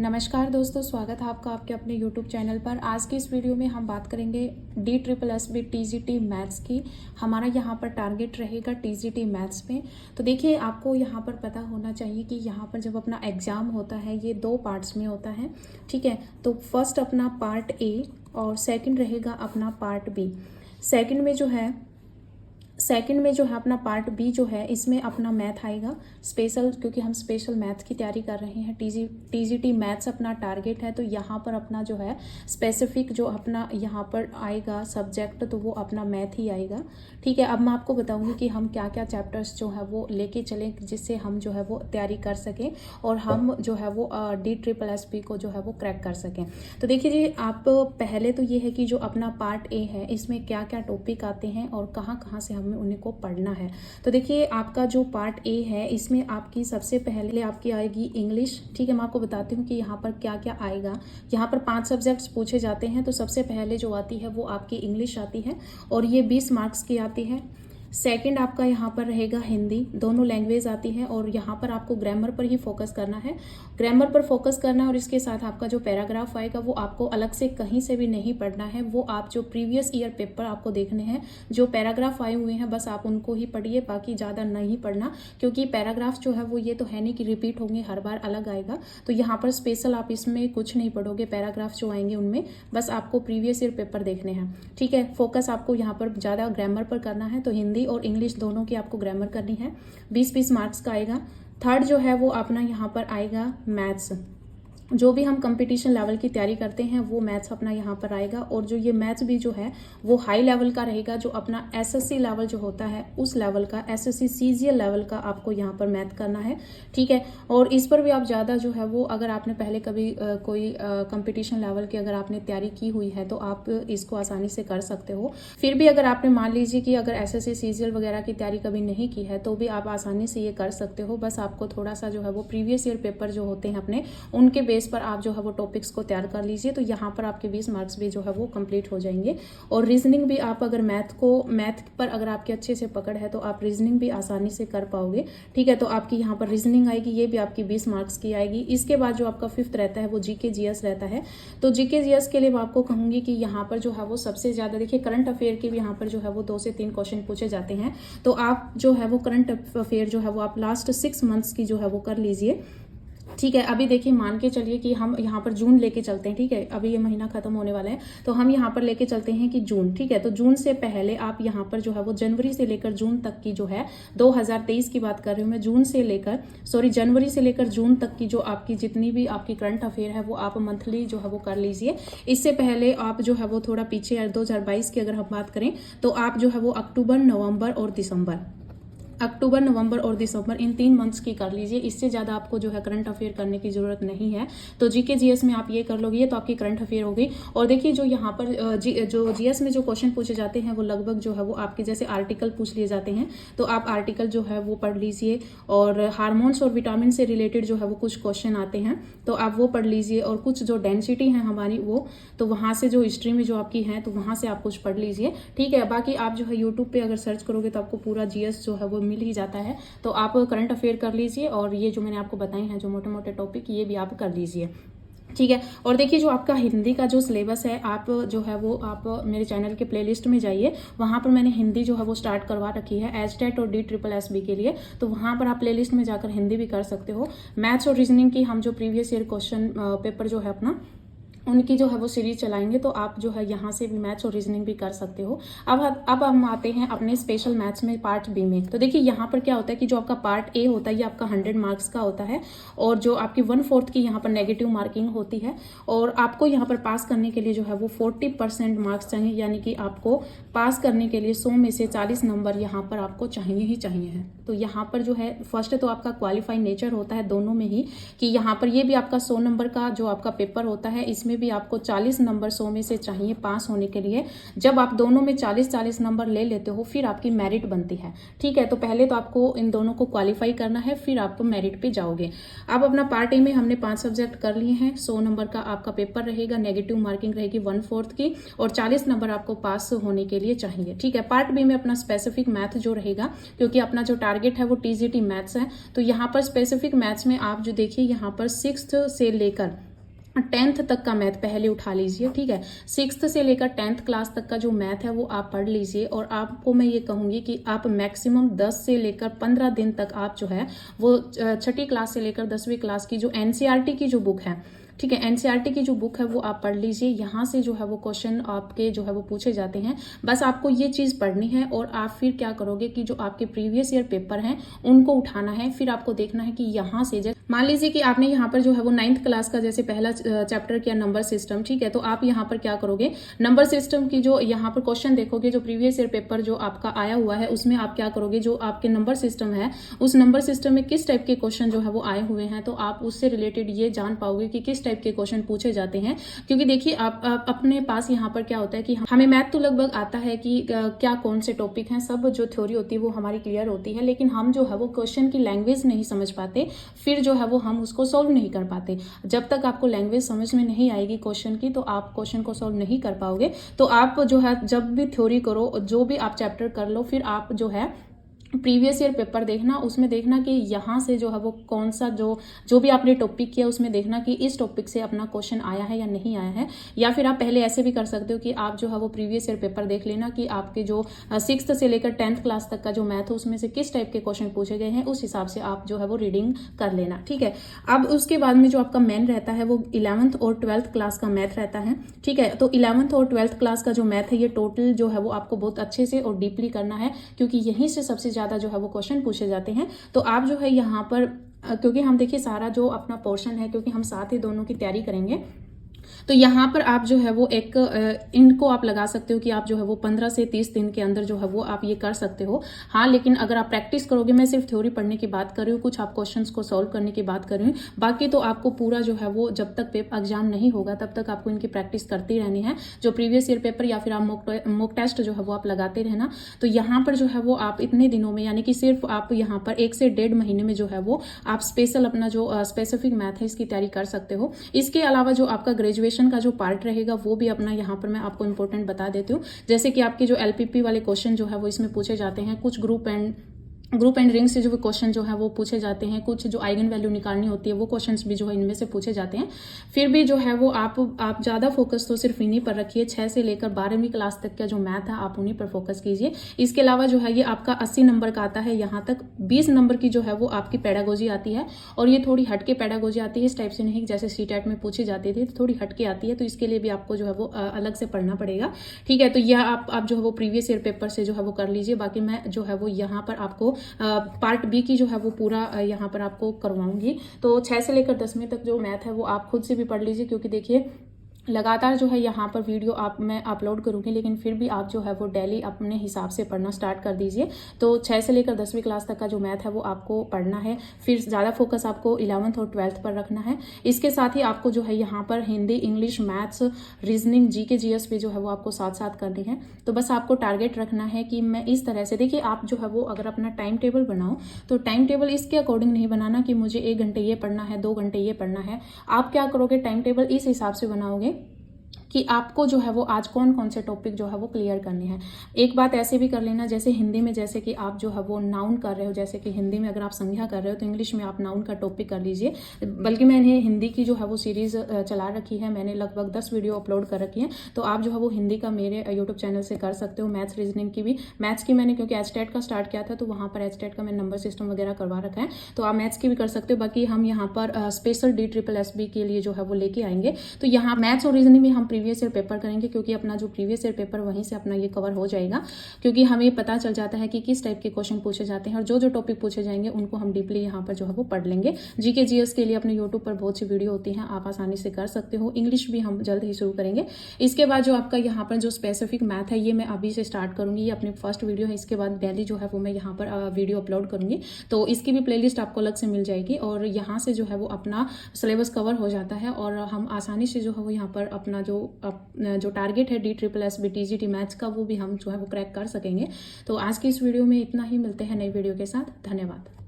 नमस्कार दोस्तों, स्वागत है आपका आपके अपने YouTube चैनल पर। आज की इस वीडियो में हम बात करेंगे DSSB TGT मैथ्स की। हमारा यहाँ पर टारगेट रहेगा TGT मैथ्स में। तो देखिए, आपको यहाँ पर पता होना चाहिए कि यहाँ पर जब अपना एग्ज़ाम होता है ये 2 पार्ट्स में होता है, ठीक है। तो फर्स्ट अपना पार्ट ए और सेकंड रहेगा अपना पार्ट बी। सेकंड में जो है अपना पार्ट बी जो है, इसमें अपना मैथ आएगा स्पेशल, क्योंकि हम स्पेशल मैथ की तैयारी कर रहे हैं। TGT मैथ्स अपना टारगेट है, तो यहाँ पर अपना जो है स्पेसिफिक जो अपना यहाँ पर आएगा सब्जेक्ट, तो वो अपना मैथ ही आएगा, ठीक है। अब मैं आपको बताऊंगी कि हम क्या क्या चैप्टर्स जो है वो लेके चलें, जिससे हम जो है वो तैयारी कर सकें और हम जो है वो DSSB को जो है वो क्रैक कर सकें। तो देखिए जी, आप पहले तो ये है कि जो अपना पार्ट ए है, इसमें क्या क्या टॉपिक आते हैं और कहाँ कहाँ से हमें उन्हीं को पढ़ना है। तो देखिए, आपका जो पार्ट ए है, इसमें आपकी सबसे पहले आपकी आएगी इंग्लिश, ठीक है। मैं आपको बताती हूँ कि यहाँ पर क्या क्या आएगा। यहाँ पर 5 सब्जेक्ट्स पूछे जाते हैं, तो सबसे पहले जो आती है वो आपकी इंग्लिश आती है और ये 20 मार्क्स की आती है। सेकंड आपका यहाँ पर रहेगा हिंदी, दोनों लैंग्वेज आती है और यहाँ पर आपको ग्रामर पर ही फोकस करना है। ग्रामर पर फोकस करना है और इसके साथ आपका जो पैराग्राफ आएगा वो आपको अलग से कहीं से भी नहीं पढ़ना है। वो आप जो प्रीवियस ईयर पेपर आपको देखने हैं, जो पैराग्राफ आए हुए हैं, बस आप उनको ही पढ़िए, बाकी ज़्यादा नहीं पढ़ना, क्योंकि पैराग्राफ जो है वो ये तो है नहीं कि रिपीट होंगे, हर बार अलग आएगा। तो यहाँ पर स्पेशल आप इसमें कुछ नहीं पढ़ोगे, पैराग्राफ जो आएंगे उनमें बस आपको प्रीवियस ईयर पेपर देखने हैं, ठीक है। फोकस आपको यहाँ पर ज़्यादा ग्रामर पर करना है, तो हिंदी और इंग्लिश दोनों की आपको ग्रामर करनी है। 20-20 मार्क्स का आएगा। थर्ड जो है वो अपना यहाँ पर आएगा मैथ्स। जो भी हम कंपटीशन लेवल की तैयारी करते हैं वो मैथ्स अपना यहाँ पर आएगा, और जो ये मैथ्स भी जो है वो हाई लेवल का रहेगा, जो अपना SSC लेवल जो होता है उस लेवल का, SSC CGL लेवल का आपको यहाँ पर मैथ करना है, ठीक है। और इस पर भी आप ज़्यादा जो है वो, अगर आपने पहले कभी कोई कंपटीशन लेवल की अगर आपने तैयारी की हुई है तो आप इसको आसानी से कर सकते हो। फिर भी अगर आपने मान लीजिए कि अगर SSC CGL वगैरह की तैयारी कभी नहीं की है तो भी आप आसानी से ये कर सकते हो। बस आपको थोड़ा सा जो है वो प्रीवियस ईयर पेपर जो होते हैं अपने, उनके बेस पर आप जो है वो टॉपिक्स को तैयार कर लीजिए, तो यहाँ पर आपके 20 मार्क्स भी जो है वो कंप्लीट हो जाएंगे। और रीजनिंग भी आप अगर मैथ पर अगर आपके अच्छे से पकड़ है तो आप रीजनिंग भी आसानी से कर पाओगे, ठीक है। तो आपकी यहाँ पर रीजनिंग आएगी, ये भी आपकी 20 मार्क्स की आएगी। इसके बाद जो आपका 5th रहता है वो GK GS रहता है। तो GK GS के लिए मैं आपको कहूंगी कि यहाँ पर जो है वो सबसे ज्यादा देखिए, करंट अफेयर के भी यहाँ पर जो है वो 2 से 3 क्वेश्चन पूछे जाते हैं। तो आप जो है वो करंट अफेयर जो है वो आप लास्ट 6 मंथ्स की जो है वो कर लीजिए, ठीक है। अभी देखिए, मान के चलिए कि हम यहाँ पर जून लेके चलते हैं, ठीक है। अभी ये महीना खत्म होने वाला है, तो हम यहाँ पर लेके चलते हैं कि जून, ठीक है। तो जून से पहले आप यहाँ पर जो है वो जनवरी से लेकर जून तक की जो है, 2023 की बात कर रही हूँ मैं, जनवरी से लेकर जून तक की जो आपकी जितनी भी आपकी करंट अफेयर है वो आप मंथली जो है वो कर लीजिए। इससे पहले आप जो है वो थोड़ा पीछे 2022 की अगर हम बात करें तो आप जो है वो अक्टूबर, नवंबर और दिसंबर इन 3 मंथ्स की कर लीजिए। इससे ज़्यादा आपको जो है करंट अफेयर करने की ज़रूरत नहीं है। तो GK GS में आप ये कर लोगे, तो आपकी करंट अफेयर हो गई। और देखिए, जो यहाँ पर जो GS में जो क्वेश्चन पूछे जाते हैं वो लगभग जो है वो आपके जैसे आर्टिकल पूछ लिए जाते हैं, तो आप आर्टिकल जो है वो पढ़ लीजिए। और हार्मोन्स और विटामिन से रिलेटेड जो है वो कुछ क्वेश्चन आते हैं, तो आप वो पढ़ लीजिए। और कुछ जो डेंसिटी है हमारी वो, तो वहाँ से जो हिस्ट्री में जो आपकी है तो वहाँ से आप कुछ पढ़ लीजिए, ठीक है। बाकी आप जो है यूट्यूब पे अगर सर्च करोगे तो आपको पूरा GS जो है वो मिल ही जाता है। तो आप करंट अफेयर कर लीजिए, और ये जो मैंने आपको बताए हैं जो मोटे मोटे टॉपिक, ये भी आप कर लीजिए, ठीक है। और देखिए, जो आपका हिंदी का जो सिलेबस है, आप जो है वो आप मेरे चैनल के प्लेलिस्ट में जाइए, वहाँ पर मैंने हिंदी जो है वो स्टार्ट करवा रखी है एचटेट और DSSB के लिए। तो वहाँ पर आप प्लेलिस्ट में जाकर हिंदी भी कर सकते हो। मैथ्स और रीजनिंग की हम जो प्रीवियस ईयर क्वेश्चन पेपर जो है अपना, उनकी जो है वो सीरीज चलाएंगे, तो आप जो है यहाँ से भी मैथ्स और रीजनिंग भी कर सकते हो। अब हम आते हैं अपने स्पेशल मैथ्स में पार्ट बी में। तो देखिए, यहाँ पर क्या होता है कि जो आपका पार्ट ए होता है ये आपका 100 मार्क्स का होता है, और जो आपकी 1/4 की यहाँ पर नेगेटिव मार्किंग होती है। और आपको यहाँ पर पास करने के लिए जो है वो 40% मार्क्स चाहिए, यानी कि आपको पास करने के लिए 100 में से 40 नंबर यहाँ पर आपको चाहिए ही चाहिए है। तो यहाँ पर जो है फर्स्ट तो आपका क्वालिफाइड नेचर होता है दोनों में ही, कि यहाँ पर ये भी आपका 100 नंबर का जो आपका पेपर होता है, इसमें भी आपको 40 नंबर 100 में से चाहिए पास होने के लिए। जब आप दोनों में 40-40 नंबर ले लेते हो, फिर आपकी मेरिट बनती है, ठीक है। तो पहले तो आपको इन दोनों को क्वालिफाई करना है, फिर आप मेरिट पे जाओगे। अब अपना पार्ट ए में हमने 5 सब्जेक्ट कर लिए हैं। 100 नंबर का आपका पेपर रहेगा, नेगेटिव मार्किंग रहेगी 1/4 की, और 40 नंबर आपको पास होने के लिए चाहिए, ठीक है। पार्ट बी में अपना स्पेसिफिक मैथ जो रहेगा, क्योंकि अपना जो टारगेट है वो TGT मैथ्स है, तो यहाँ पर स्पेसिफिक मैथ्स में आप जो देखिए यहाँ पर 6th से लेकर 10th तक का मैथ पहले उठा लीजिए, ठीक है। 6th से लेकर 10th क्लास तक का जो मैथ है वो आप पढ़ लीजिए, और आपको मैं ये कहूँगी कि आप मैक्सिमम 10 से लेकर 15 दिन तक आप जो है वो छठी क्लास से लेकर 10वीं क्लास की जो एनसीईआरटी की जो बुक है, ठीक है, एनसीईआरटी की जो बुक है वो आप पढ़ लीजिए। यहाँ से जो है वो क्वेश्चन आपके जो है वो पूछे जाते हैं। बस आपको ये चीज़ पढ़नी है, और आप फिर क्या करोगे कि जो आपके प्रीवियस ईयर पेपर हैं उनको उठाना है। फिर आपको देखना है कि यहाँ से मान लीजिए कि आपने यहाँ पर जो है वो 9th क्लास का जैसे पहला चैप्टर किया नंबर सिस्टम, ठीक है, तो आप यहाँ पर क्या करोगे, नंबर सिस्टम की जो यहाँ पर क्वेश्चन देखोगे, जो प्रीवियस ईयर पेपर जो आपका आया हुआ है उसमें आप क्या करोगे, जो आपके नंबर सिस्टम है उस नंबर सिस्टम में किस टाइप के क्वेश्चन जो है वो आए हुए हैं, तो आप उससे रिलेटेड ये जान पाओगे कि किस टाइप के क्वेश्चन पूछे जाते हैं। क्योंकि देखिए आप अपने पास यहाँ पर क्या होता है कि हमें मैथ तो लगभग आता है कि क्या कौन से टॉपिक हैं, सब जो थ्योरी होती है वो हमारी क्लियर होती है, लेकिन हम जो है वो क्वेश्चन की लैंग्वेज नहीं समझ पाते, फिर जो है वो हम उसको सॉल्व नहीं कर पाते। जब तक आपको लैंग्वेज समझ में नहीं आएगी क्वेश्चन की, तो आप क्वेश्चन को सॉल्व नहीं कर पाओगे। तो आप जो है जब भी थ्योरी करो, जो भी आप चैप्टर कर लो, फिर आप जो है प्रीवियस ईयर पेपर देखना, उसमें देखना कि यहाँ से जो है वो कौन सा जो भी आपने टॉपिक किया उसमें देखना कि इस टॉपिक से अपना क्वेश्चन आया है या नहीं आया है। या फिर आप पहले ऐसे भी कर सकते हो कि आप जो है वो प्रीवियस ईयर पेपर देख लेना कि आपके जो 6th से लेकर 10th क्लास तक का जो मैथ है उसमें से किस टाइप के क्वेश्चन पूछे गए हैं, उस हिसाब से आप जो है वो रीडिंग कर लेना, ठीक है। अब उसके बाद में जो आपका मेन रहता है वो 11th और 12th क्लास का मैथ रहता है, ठीक है। तो 11th और 12th क्लास का जो मैथ है ये टोटल जो है वो आपको बहुत अच्छे से और डीपली करना है, क्योंकि यहीं से सबसे ज्यादा जो है वो क्वेश्चन पूछे जाते हैं। तो आप जो है यहाँ पर, क्योंकि हम देखिए सारा जो अपना पोर्शन है, क्योंकि हम साथ ही दोनों की तैयारी करेंगे, तो यहाँ पर आप जो है वो एक इनको आप लगा सकते हो कि आप जो है वो 15 से 30 दिन के अंदर जो है वो आप ये कर सकते हो। हाँ, लेकिन अगर आप प्रैक्टिस करोगे, मैं सिर्फ थ्योरी पढ़ने की बात कर रही हूँ, कुछ आप क्वेश्चंस को सॉल्व करने की बात कर रही हूँ, बाकी तो आपको पूरा जो है वो जब तक एग्जाम नहीं होगा तब तक आपको इनकी प्रैक्टिस करती रहनी है। जो प्रीवियस ईयर पेपर या फिर आप मॉक टेस्ट जो है वो आप लगाते रहना। तो यहाँ पर जो है वो आप इतने दिनों में, यानी कि सिर्फ आप यहाँ पर 1 से 1.5 महीने में जो है वो आप स्पेशल अपना जो स्पेसिफिक मैथ है इसकी तैयारी कर सकते हो। इसके अलावा जो आपका ग्रेजुएशन का जो पार्ट रहेगा वो भी अपना यहाँ पर मैं आपको इंपॉर्टेंट बता देती हूँ। जैसे कि आपके जो एलपीपी वाले क्वेश्चन जो है वो इसमें पूछे जाते हैं, कुछ ग्रुप एंड रिंग से जो क्वेश्चन जो है वो पूछे जाते हैं, कुछ जो आइगन वैल्यू निकालनी होती है वो क्वेश्चंस भी जो है इनमें से पूछे जाते हैं। फिर भी जो है वो आप ज़्यादा फोकस तो सिर्फ इन्हीं पर रखिए। 6 से लेकर 12वीं क्लास तक का जो मैथ है आप उन्हीं पर फोकस कीजिए। इसके अलावा जो है ये आपका 80 नंबर का आता है, यहाँ तक 20 नंबर की जो है वो आपकी पेडागोजी आती है, और ये थोड़ी हटके पेडागोजी आती है, इस टाइप से नहीं जैसे सीटेट में पूछी जाती थी, थोड़ी हटके आती है, तो इसके लिए भी आपको जो है वो अलग से पढ़ना पड़ेगा, ठीक है। तो यह आप जो है वो प्रीवियस ईयर पेपर से जो है वो कर लीजिए। बाकी मैं जो है वो यहाँ पर आपको पार्ट बी की जो है वो पूरा यहाँ पर आपको करवाऊंगी। तो 6 से लेकर 10वीं तक जो मैथ है वो आप खुद से भी पढ़ लीजिए, क्योंकि देखिए लगातार जो है यहाँ पर वीडियो मैं अपलोड करूँगी, लेकिन फिर भी आप जो है वो डेली अपने हिसाब से पढ़ना स्टार्ट कर दीजिए। तो 6 से लेकर 10वीं क्लास तक का जो मैथ है वो आपको पढ़ना है। फिर ज़्यादा फोकस आपको 11th और 12th पर रखना है। इसके साथ ही आपको जो है यहाँ पर Hindi, English, maths, reasoning, GK, GS भी जो है वो आपको साथ साथ करनी है। तो बस आपको टारगेट रखना है कि मैं इस तरह से, देखिए आप जो है वो अगर अपना टाइम टेबल बनाओ तो टाइम टेबल इसके अकॉर्डिंग नहीं बनाना कि मुझे 1 घंटे ये पढ़ना है, 2 घंटे ये पढ़ना है। आप क्या करोगे, टाइम टेबल इस हिसाब से बनाओगे कि आपको जो है वो आज कौन कौन से टॉपिक जो है वो क्लियर करने हैं। एक बात ऐसे भी कर लेना, जैसे हिंदी में जैसे कि आप जो है वो नाउन कर रहे हो, जैसे कि हिंदी में अगर आप संज्ञा कर रहे हो तो इंग्लिश में आप नाउन का टॉपिक कर लीजिए। बल्कि मैंने हिंदी की जो है वो सीरीज चला रखी है, मैंने लगभग 10 वीडियो अपलोड कर रखी है, तो आप जो है वो हिंदी का मेरे यूट्यूब चैनल से कर सकते हो। मैथ्स, रीजनिंग की भी, मैथ्स की मैंने क्योंकि एचटेट का स्टार्ट किया था तो वहाँ पर एचटेट का मैंने नंबर सिस्टम वगैरह करवा रखा है, तो आप मैथ्स की भी कर सकते हो। बाकी हम यहाँ पर स्पेशल DSSB के लिए जो है वो लेके आएंगे। तो यहाँ मैथ्स और रीजनिंग में हम प्रीवियस ईयर पेपर करेंगे, क्योंकि अपना जो प्रीवियस ईयर पेपर वहीं से अपना ये कवर हो जाएगा, क्योंकि हमें पता चल जाता है कि किस टाइप के क्वेश्चन पूछे जाते हैं, और जो टॉपिक पूछे जाएंगे उनको हम डीपली यहाँ पर जो है वो पढ़ लेंगे। जीके जीएस के लिए अपने यूट्यूब पर बहुत सी वीडियो होती हैं, आप आसानी से कर सकते हो। इंग्लिश भी हम जल्द ही शुरू करेंगे। इसके बाद जो आपका यहाँ पर जो स्पेसिफिक मैथ है ये मैं अभी से स्टार्ट करूंगी, ये अपनी फर्स्ट वीडियो है। इसके बाद डेली जो है वो मैं यहाँ पर वीडियो अपलोड करूंगी, तो इसकी भी प्लेलिस्ट आपको अलग से मिल जाएगी, और यहाँ से जो है वो अपना सिलेबस कवर हो जाता है, और हम आसानी से जो है वो यहाँ पर अपना जो टारगेट है DSSB TGT मैथ्स का वो भी हम जो है वो क्रैक कर सकेंगे। तो आज की इस वीडियो में इतना ही, मिलते हैं नई वीडियो के साथ। धन्यवाद।